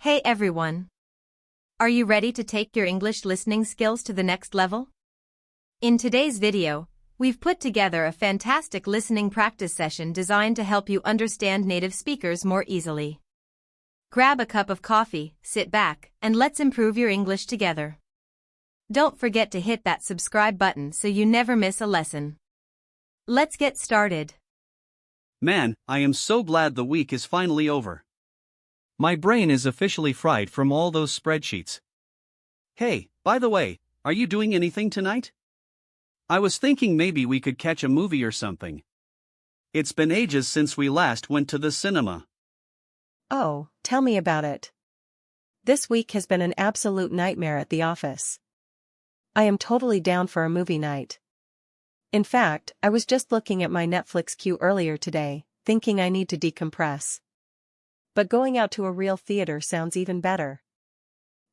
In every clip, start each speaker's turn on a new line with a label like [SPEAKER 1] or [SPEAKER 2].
[SPEAKER 1] Hey everyone! Are you ready to take your English listening skills to the next level? In today's video, we've put together a fantastic listening practice session designed to help you understand native speakers more easily. Grab a cup of coffee, sit back, and let's improve your English together. Don't forget to hit that subscribe button so you never miss a lesson. Let's get started.
[SPEAKER 2] Man, I am so glad the week is finally over. My brain is officially fried from all those spreadsheets. Hey, by the way, are you doing anything tonight? I was thinking maybe we could catch a movie or something. It's been ages since we last went to the cinema.
[SPEAKER 3] Oh, tell me about it. This week has been an absolute nightmare at the office. I am totally down for a movie night. In fact, I was just looking at my Netflix queue earlier today, thinking I need to decompress. But going out to a real theater sounds even better.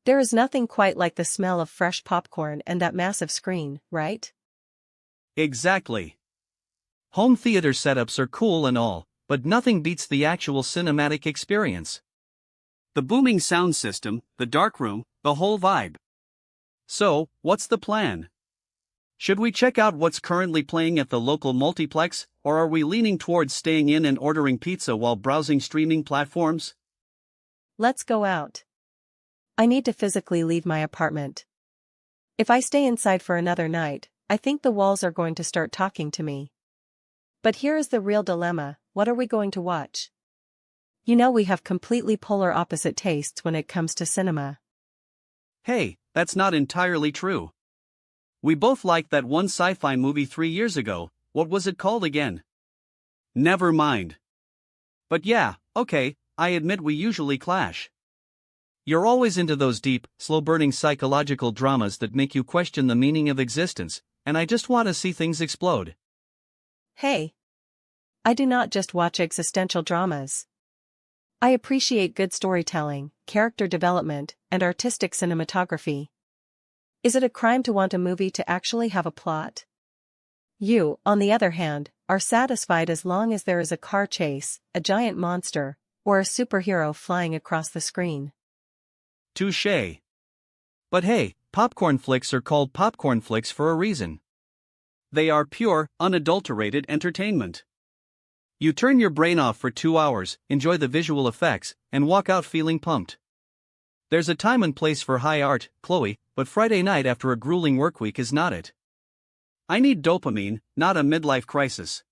[SPEAKER 3] There is nothing quite like the smell of fresh popcorn and that massive screen, right?
[SPEAKER 2] Exactly. Home theater setups are cool and all, but nothing beats the actual cinematic experience. The booming sound system, the dark room, the whole vibe. So, what's the plan? Should we check out what's currently playing at the local multiplex, or are we leaning towards staying in and ordering pizza while browsing streaming platforms?
[SPEAKER 3] Let's go out. I need to physically leave my apartment. If I stay inside for another night, I think the walls are going to start talking to me. But here is the real dilemma: what are we going to watch? You know, we have completely polar opposite tastes when it comes to cinema.
[SPEAKER 2] Hey, that's not entirely true. We both liked that one sci-fi movie 3 years ago. What was it called again? Never mind. But yeah, okay, I admit we usually clash. You're always into those deep, slow-burning psychological dramas that make you question the meaning of existence, and I just want to see things explode.
[SPEAKER 3] Hey! I do not just watch existential dramas. I appreciate good storytelling, character development, and artistic cinematography. Is it a crime to want a movie to actually have a plot? You, on the other hand, are satisfied as long as there is a car chase, a giant monster, or a superhero flying across the screen.
[SPEAKER 2] Touché. But hey, popcorn flicks are called popcorn flicks for a reason. They are pure, unadulterated entertainment. You turn your brain off for 2 hours, enjoy the visual effects, and walk out feeling pumped. There's a time and place for high art, Chloe, but Friday night after a grueling workweek is not it. I need dopamine, not a midlife crisis.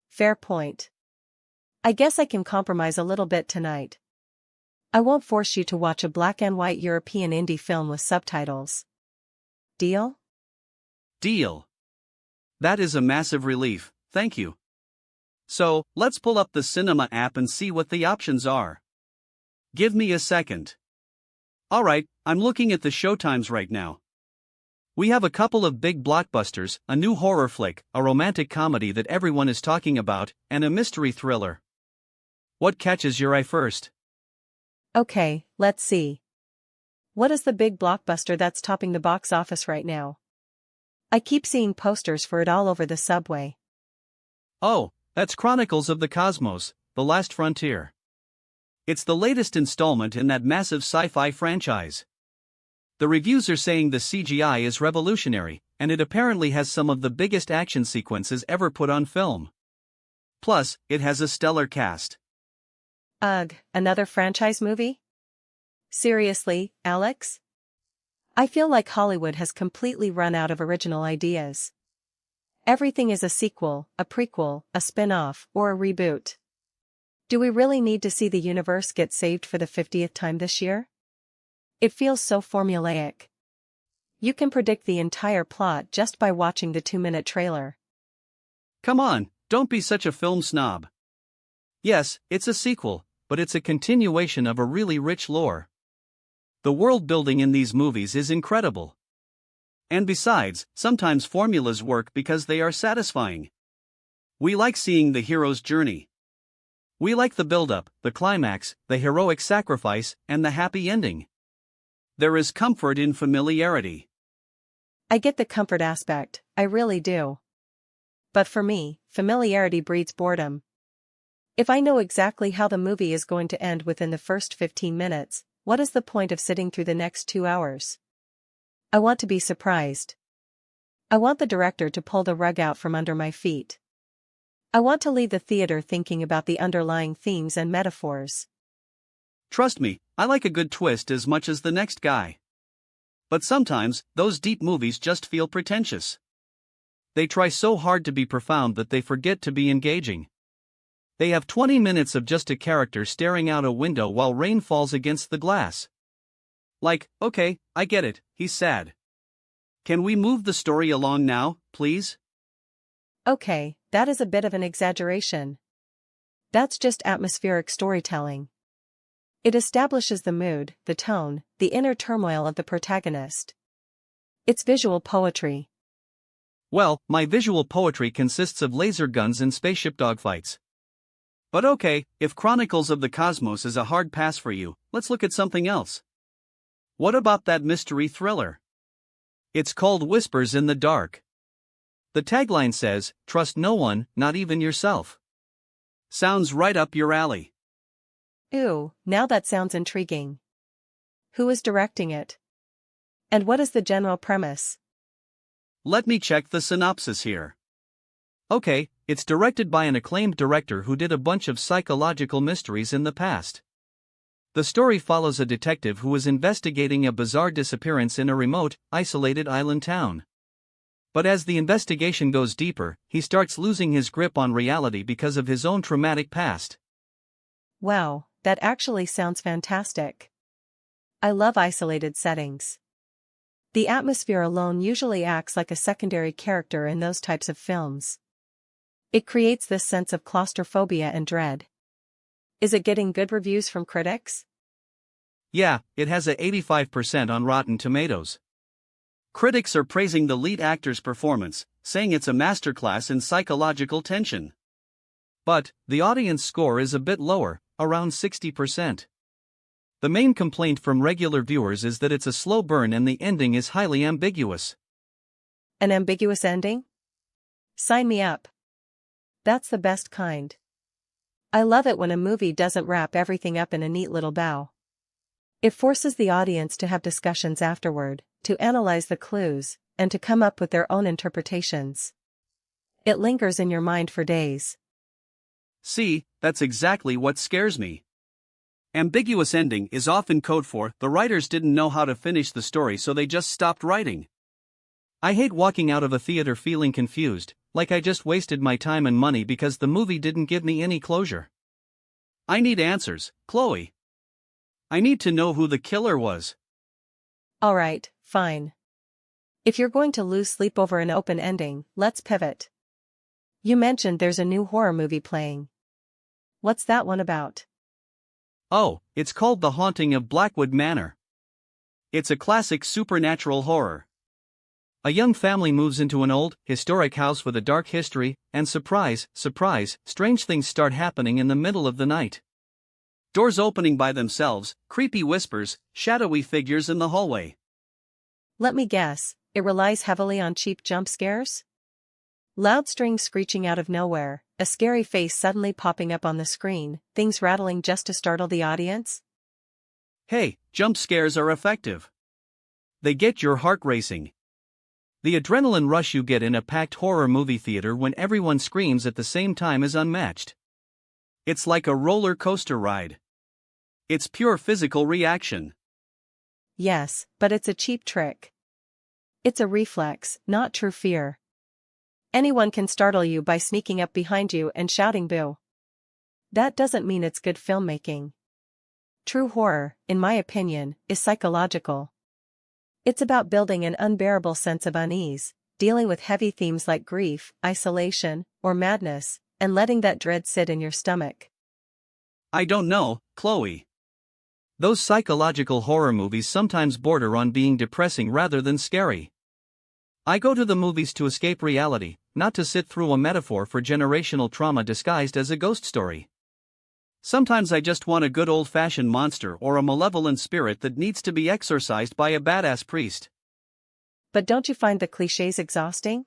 [SPEAKER 3] Fair point. I guess I can compromise a little bit tonight. I won't force you to watch a black and white European indie film with subtitles. Deal?
[SPEAKER 2] Deal. That is a massive relief, thank you. So, let's pull up the cinema app and see what the options are. Give me a second. Alright, I'm looking at the showtimes right now. We have a couple of big blockbusters, a new horror flick, a romantic comedy that everyone is talking about, and a mystery thriller. What catches your eye first?
[SPEAKER 3] Okay, let's see. What is the big blockbuster that's topping the box office right now? I keep seeing posters for it all over the subway.
[SPEAKER 2] Oh, that's Chronicles of the Cosmos, The Last Frontier. It's the latest installment in that massive sci-fi franchise. The reviews are saying the CGI is revolutionary, and it apparently has some of the biggest action sequences ever put on film. Plus, it has a stellar cast.
[SPEAKER 3] Ugh, another franchise movie? Seriously, Alex? I feel like Hollywood has completely run out of original ideas. Everything is a sequel, a prequel, a spin-off, or a reboot. Do we really need to see the universe get saved for the 50th time this year? It feels so formulaic. You can predict the entire plot just by watching the 2-minute trailer.
[SPEAKER 2] Come on, don't be such a film snob. Yes, it's a sequel, but it's a continuation of a really rich lore. The world building in these movies is incredible. And besides, sometimes formulas work because they are satisfying. We like seeing the hero's journey. We like the build-up, the climax, the heroic sacrifice, and the happy ending. There is comfort in familiarity.
[SPEAKER 3] I get the comfort aspect, I really do. But for me, familiarity breeds boredom. If I know exactly how the movie is going to end within the first 15 minutes, what is the point of sitting through the next 2 hours? I want to be surprised. I want the director to pull the rug out from under my feet. I want to leave the theater thinking about the underlying themes and metaphors.
[SPEAKER 2] Trust me, I like a good twist as much as the next guy. But sometimes, those deep movies just feel pretentious. They try so hard to be profound that they forget to be engaging. They have 20 minutes of just a character staring out a window while rain falls against the glass. Like, okay, I get it, he's sad. Can we move the story along now, please?
[SPEAKER 3] Okay, that is a bit of an exaggeration. That's just atmospheric storytelling. It establishes the mood, the tone, the inner turmoil of the protagonist. It's visual poetry.
[SPEAKER 2] Well, my visual poetry consists of laser guns and spaceship dogfights. But okay, if Chronicles of the Cosmos is a hard pass for you, let's look at something else. What about that mystery thriller? It's called Whispers in the Dark. The tagline says, "Trust no one, not even yourself." Sounds right up your alley.
[SPEAKER 3] Ooh, now that sounds intriguing. Who is directing it? And what is the general premise?
[SPEAKER 2] Let me check the synopsis here. Okay, it's directed by an acclaimed director who did a bunch of psychological mysteries in the past. The story follows a detective who is investigating a bizarre disappearance in a remote, isolated island town. But as the investigation goes deeper, he starts losing his grip on reality because of his own traumatic past.
[SPEAKER 3] Wow, that actually sounds fantastic. I love isolated settings. The atmosphere alone usually acts like a secondary character in those types of films. It creates this sense of claustrophobia and dread. Is it getting good reviews from critics?
[SPEAKER 2] Yeah, it has a 85% on Rotten Tomatoes. Critics are praising the lead actor's performance, saying it's a masterclass in psychological tension. But, the audience score is a bit lower, around 60%. The main complaint from regular viewers is that it's a slow burn and the ending is highly ambiguous.
[SPEAKER 3] An ambiguous ending? Sign me up. That's the best kind. I love it when a movie doesn't wrap everything up in a neat little bow. It forces the audience to have discussions afterward, to analyze the clues, and to come up with their own interpretations. It lingers in your mind for days.
[SPEAKER 2] See, that's exactly what scares me. Ambiguous ending is often code for the writers didn't know how to finish the story, so they just stopped writing. I hate walking out of a theater feeling confused, like I just wasted my time and money because the movie didn't give me any closure. I need answers, Chloe. I need to know who the killer was.
[SPEAKER 3] Alright, fine. If you're going to lose sleep over an open ending, let's pivot. You mentioned there's a new horror movie playing. What's that one about?
[SPEAKER 2] Oh, it's called The Haunting of Blackwood Manor. It's a classic supernatural horror. A young family moves into an old, historic house with a dark history, and surprise, surprise, strange things start happening in the middle of the night. Doors opening by themselves, creepy whispers, shadowy figures in the hallway.
[SPEAKER 3] Let me guess, it relies heavily on cheap jump scares? Loud strings screeching out of nowhere, a scary face suddenly popping up on the screen, things rattling just to startle the audience?
[SPEAKER 2] Hey, jump scares are effective. They get your heart racing. The adrenaline rush you get in a packed horror movie theater when everyone screams at the same time is unmatched. It's like a roller coaster ride. It's pure physical reaction.
[SPEAKER 3] Yes, but it's a cheap trick. It's a reflex, not true fear. Anyone can startle you by sneaking up behind you and shouting boo. That doesn't mean it's good filmmaking. True horror, in my opinion, is psychological. It's about building an unbearable sense of unease, dealing with heavy themes like grief, isolation, or madness, and letting that dread sit in your stomach.
[SPEAKER 2] I don't know, Chloe. Those psychological horror movies sometimes border on being depressing rather than scary. I go to the movies to escape reality, not to sit through a metaphor for generational trauma disguised as a ghost story. Sometimes I just want a good old-fashioned monster or a malevolent spirit that needs to be exorcised by a badass priest.
[SPEAKER 3] But don't you find the clichés exhausting?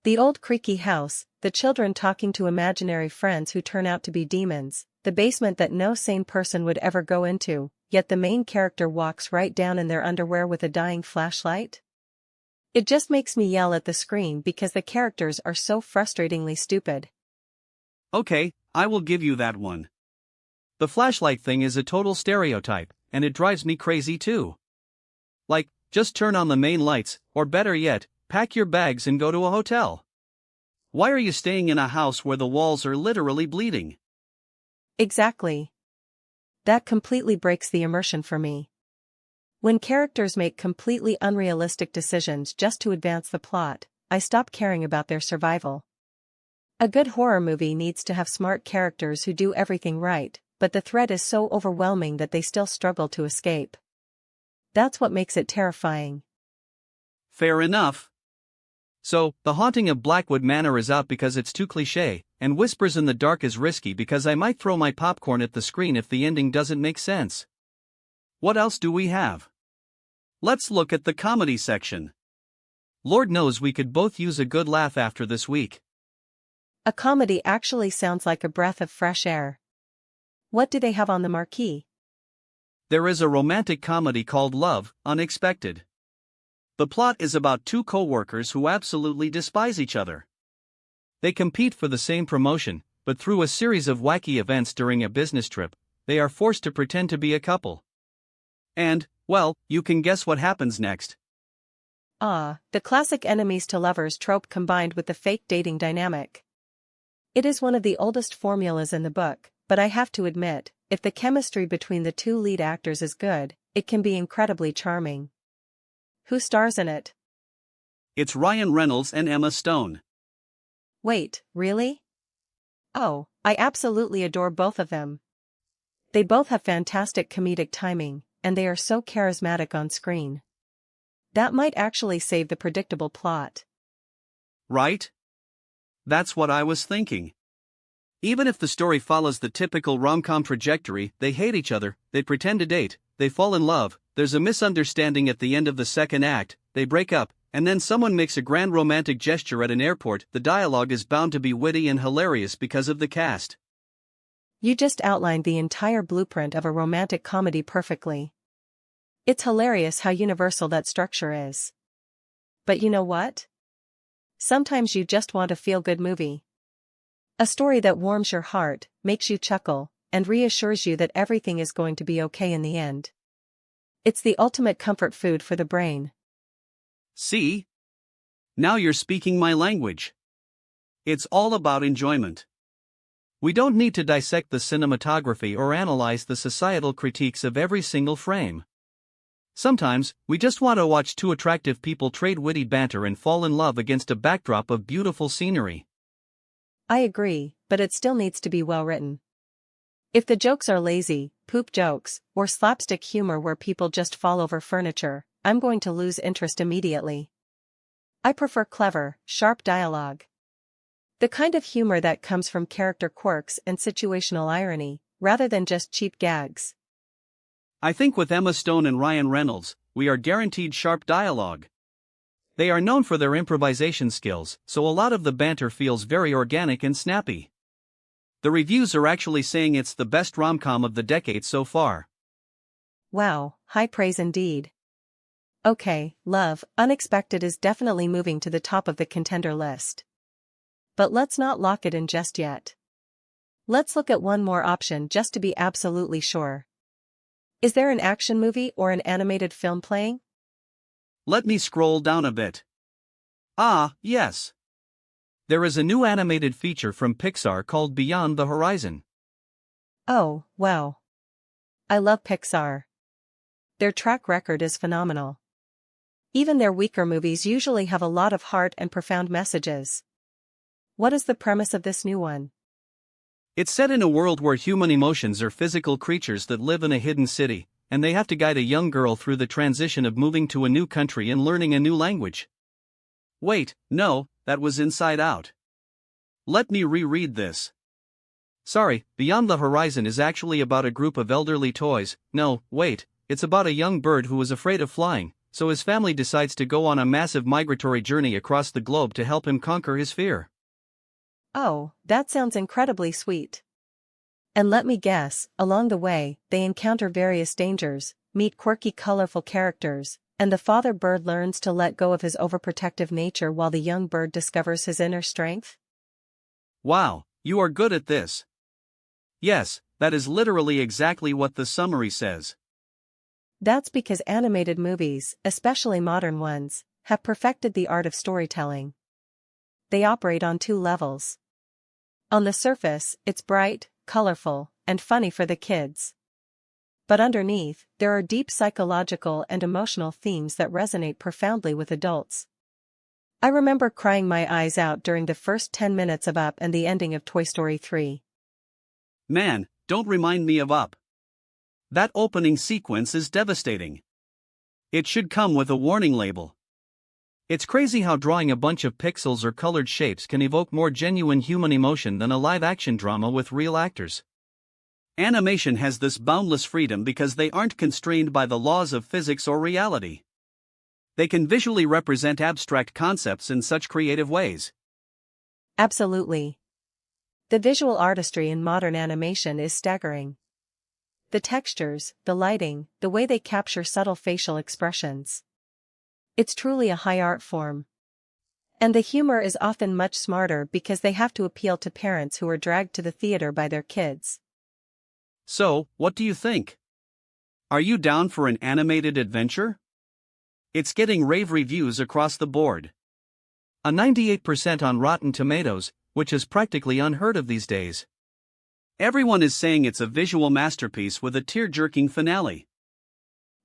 [SPEAKER 3] The old creaky house, the children talking to imaginary friends who turn out to be demons, the basement that no sane person would ever go into, yet the main character walks right down in their underwear with a dying flashlight? It just makes me yell at the screen because the characters are so frustratingly stupid.
[SPEAKER 2] Okay, I will give you that one. The flashlight thing is a total stereotype, and it drives me crazy too. Like, just turn on the main lights, or better yet, pack your bags and go to a hotel. Why are you staying in a house where the walls are literally bleeding?
[SPEAKER 3] Exactly. That completely breaks the immersion for me. When characters make completely unrealistic decisions just to advance the plot, I stop caring about their survival. A good horror movie needs to have smart characters who do everything right, but the threat is so overwhelming that they still struggle to escape. That's what makes it terrifying.
[SPEAKER 2] Fair enough. So, The Haunting of Blackwood Manor is out because it's too cliché, and Whispers in the Dark is risky because I might throw my popcorn at the screen if the ending doesn't make sense. What else do we have? Let's look at the comedy section. Lord knows we could both use a good laugh after this week.
[SPEAKER 3] A comedy actually sounds like a breath of fresh air. What do they have on the marquee?
[SPEAKER 2] There is a romantic comedy called Love, Unexpected. The plot is about two co-workers who absolutely despise each other. They compete for the same promotion, but through a series of wacky events during a business trip, they are forced to pretend to be a couple. And, well, you can guess what happens next.
[SPEAKER 3] The classic enemies to lovers trope combined with the fake dating dynamic. It is one of the oldest formulas in the book, but I have to admit, if the chemistry between the two lead actors is good, it can be incredibly charming. Who stars in it?
[SPEAKER 2] It's Ryan Reynolds and Emma Stone.
[SPEAKER 3] Wait, really? Oh, I absolutely adore both of them. They both have fantastic comedic timing, and they are so charismatic on screen. That might actually save the predictable plot.
[SPEAKER 2] Right? That's what I was thinking. Even if the story follows the typical rom-com trajectory, they hate each other, they pretend to date, they fall in love, there's a misunderstanding at the end of the second act, they break up, and then someone makes a grand romantic gesture at an airport. The dialogue is bound to be witty and hilarious because of the cast.
[SPEAKER 3] You just outlined the entire blueprint of a romantic comedy perfectly. It's hilarious how universal that structure is. But you know what? Sometimes you just want a feel-good movie. A story that warms your heart, makes you chuckle, and reassures you that everything is going to be okay in the end. It's the ultimate comfort food for the brain.
[SPEAKER 2] See? Now you're speaking my language. It's all about enjoyment. We don't need to dissect the cinematography or analyze the societal critiques of every single frame. Sometimes, we just want to watch two attractive people trade witty banter and fall in love against a backdrop of beautiful scenery.
[SPEAKER 3] I agree, but it still needs to be well written. If the jokes are lazy, poop jokes, or slapstick humor where people just fall over furniture, I'm going to lose interest immediately. I prefer clever, sharp dialogue. The kind of humor that comes from character quirks and situational irony, rather than just cheap gags.
[SPEAKER 2] I think with Emma Stone and Ryan Reynolds, we are guaranteed sharp dialogue. They are known for their improvisation skills, so a lot of the banter feels very organic and snappy. The reviews are actually saying it's the best rom-com of the decade so far.
[SPEAKER 3] Wow, high praise indeed. Okay, Love, Unexpected is definitely moving to the top of the contender list. But let's not lock it in just yet. Let's look at one more option just to be absolutely sure. Is there an action movie or an animated film playing?
[SPEAKER 2] Let me scroll down a bit. Ah, yes. There is a new animated feature from Pixar called Beyond the Horizon.
[SPEAKER 3] Oh, wow. I love Pixar. Their track record is phenomenal. Even their weaker movies usually have a lot of heart and profound messages. What is the premise of this new one?
[SPEAKER 2] It's set in a world where human emotions are physical creatures that live in a hidden city, and they have to guide a young girl through the transition of moving to a new country and learning a new language. Wait, no, that was Inside Out. Let me reread this. Sorry, Beyond the Horizon is actually about a group of elderly toys. No, wait, it's about a young bird who is afraid of flying, so his family decides to go on a massive migratory journey across the globe to help him conquer his fear.
[SPEAKER 3] Oh, that sounds incredibly sweet. And let me guess, along the way, they encounter various dangers, meet quirky colorful characters, and the father bird learns to let go of his overprotective nature while the young bird discovers his inner strength?
[SPEAKER 2] Wow, you are good at this. Yes, that is literally exactly what the summary says.
[SPEAKER 3] That's because animated movies, especially modern ones, have perfected the art of storytelling. They operate on two levels. On the surface, it's bright, colorful, and funny for the kids. But underneath, there are deep psychological and emotional themes that resonate profoundly with adults. I remember crying my eyes out during the first 10 minutes of Up and the ending of Toy Story 3.
[SPEAKER 2] Man, don't remind me of Up. That opening sequence is devastating. It should come with a warning label. It's crazy how drawing a bunch of pixels or colored shapes can evoke more genuine human emotion than a live-action drama with real actors. Animation has this boundless freedom because they aren't constrained by the laws of physics or reality. They can visually represent abstract concepts in such creative ways.
[SPEAKER 3] Absolutely. The visual artistry in modern animation is staggering. The textures, the lighting, the way they capture subtle facial expressions. It's truly a high art form. And the humor is often much smarter because they have to appeal to parents who are dragged to the theater by their kids.
[SPEAKER 2] So, what do you think? Are you down for an animated adventure? It's getting rave reviews across the board. A 98% on Rotten Tomatoes, which is practically unheard of these days. Everyone is saying it's a visual masterpiece with a tear-jerking finale.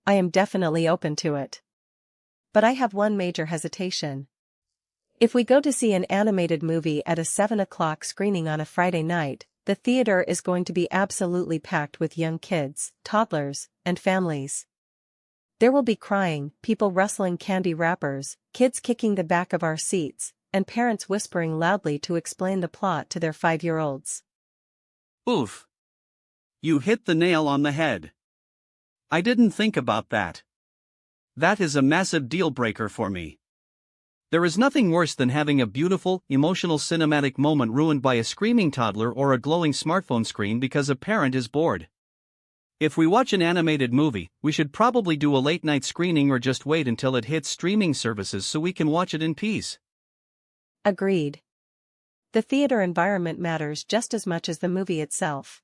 [SPEAKER 3] I am definitely open to it. But I have one major hesitation. If we go to see an animated movie at a 7 o'clock screening on a Friday night, the theater is going to be absolutely packed with young kids, toddlers, and families. There will be crying, people rustling candy wrappers, kids kicking the back of our seats, and parents whispering loudly to explain the plot to their 5-year-olds.
[SPEAKER 2] Oof. You hit the nail on the head. I didn't think about that. That is a massive deal breaker for me. There is nothing worse than having a beautiful, emotional cinematic moment ruined by a screaming toddler or a glowing smartphone screen because a parent is bored. If we watch an animated movie, we should probably do a late-night screening or just wait until it hits streaming services so we can watch it in peace.
[SPEAKER 3] Agreed. The theater environment matters just as much as the movie itself.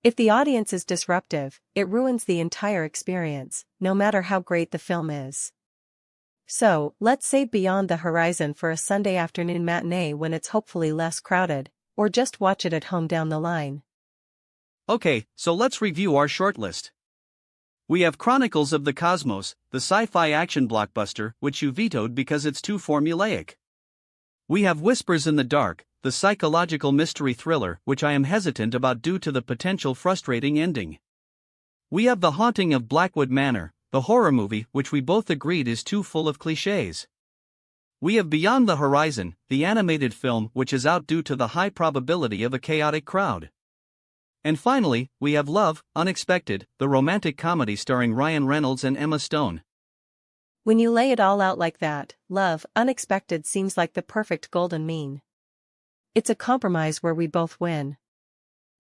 [SPEAKER 3] If the audience is disruptive, it ruins the entire experience, no matter how great the film is. So, let's save Beyond the Horizon for a Sunday afternoon matinee when it's hopefully less crowded, or just watch it at home down the line.
[SPEAKER 2] Okay, so let's review our shortlist. We have Chronicles of the Cosmos, the sci-fi action blockbuster, which you vetoed because it's too formulaic. We have Whispers in the Dark, the psychological mystery thriller, which I am hesitant about due to the potential frustrating ending. We have The Haunting of Blackwood Manor, the horror movie which we both agreed is too full of cliches. We have Beyond the Horizon, the animated film which is out due to the high probability of a chaotic crowd. And finally, we have Love, Unexpected, the romantic comedy starring Ryan Reynolds and Emma Stone.
[SPEAKER 3] When you lay it all out like that, Love, Unexpected seems like the perfect golden mean. It's a compromise where we both win.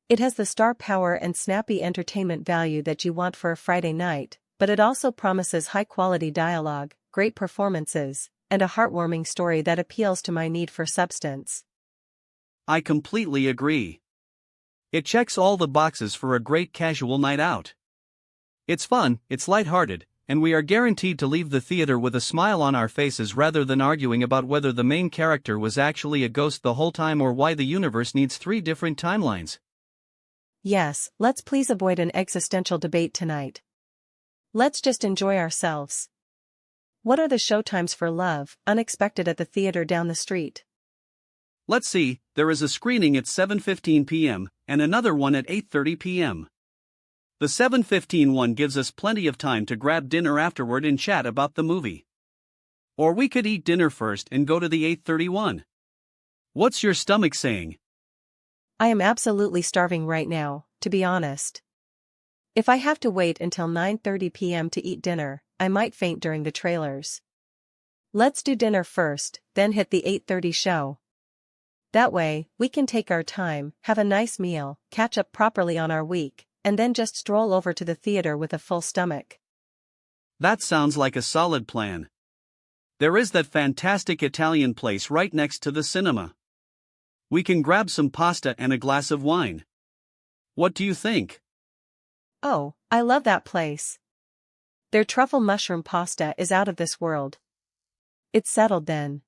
[SPEAKER 3] It has the star power and snappy entertainment value that you want for a Friday night, but it also promises high-quality dialogue, great performances, and a heartwarming story that appeals to my need for substance.
[SPEAKER 2] I completely agree. It checks all the boxes for a great casual night out. It's fun, it's lighthearted, and we are guaranteed to leave the theater with a smile on our faces rather than arguing about whether the main character was actually a ghost the whole time or why the universe needs 3 different timelines.
[SPEAKER 3] Yes, let's please avoid an existential debate tonight. Let's just enjoy ourselves. What are the showtimes for Love, Unexpected at the theater down the street?
[SPEAKER 2] Let's see, there is a screening at 7:15 p.m. and another one at 8:30 p.m. The 7:15 one gives us plenty of time to grab dinner afterward and chat about the movie. Or we could eat dinner first and go to the 8:30 one. What's your stomach saying?
[SPEAKER 3] I am absolutely starving right now, to be honest. If I have to wait until 9:30 p.m. to eat dinner, I might faint during the trailers. Let's do dinner first, then hit the 8:30 show. That way, we can take our time, have a nice meal, catch up properly on our week, and then just stroll over to the theater with a full stomach.
[SPEAKER 2] That sounds like a solid plan. There is that fantastic Italian place right next to the cinema. We can grab some pasta and a glass of wine. What do you think?
[SPEAKER 3] Oh, I love that place. Their truffle mushroom pasta is out of this world. It's settled then.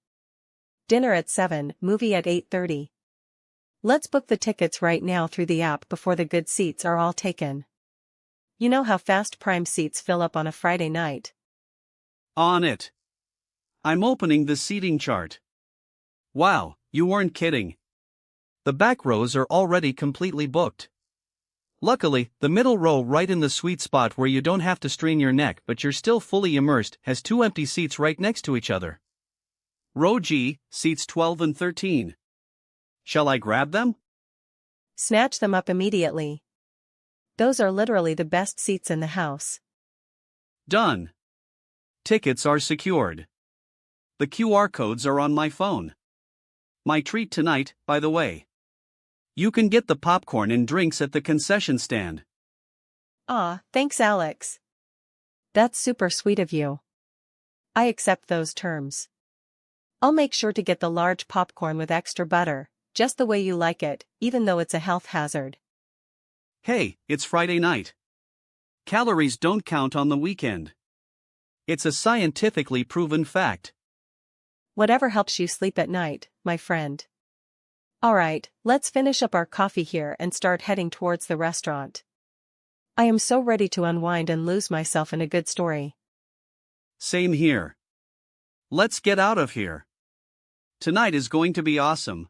[SPEAKER 3] Dinner at 7, movie at 8:30. Let's book the tickets right now through the app before the good seats are all taken. You know how fast prime seats fill up on a Friday night.
[SPEAKER 2] On it. I'm opening the seating chart. Wow, you weren't kidding. The back rows are already completely booked. Luckily, the middle row right in the sweet spot where you don't have to strain your neck but you're still fully immersed has 2 empty seats right next to each other. Row G, seats 12 and 13. Shall I grab them?
[SPEAKER 3] Snatch them up immediately. Those are literally the best seats in the house.
[SPEAKER 2] Done. Tickets are secured. The QR codes are on my phone. My treat tonight, by the way. You can get the popcorn and drinks at the concession stand.
[SPEAKER 3] Aw, thanks Alex. That's super sweet of you. I accept those terms. I'll make sure to get the large popcorn with extra butter, just the way you like it, even though it's a health hazard.
[SPEAKER 2] Hey, it's Friday night. Calories don't count on the weekend. It's a scientifically proven fact.
[SPEAKER 3] Whatever helps you sleep at night, my friend. Alright, let's finish up our coffee here and start heading towards the restaurant. I am so ready to unwind and lose myself in a good story.
[SPEAKER 2] Same here. Let's get out of here. Tonight is going to be awesome.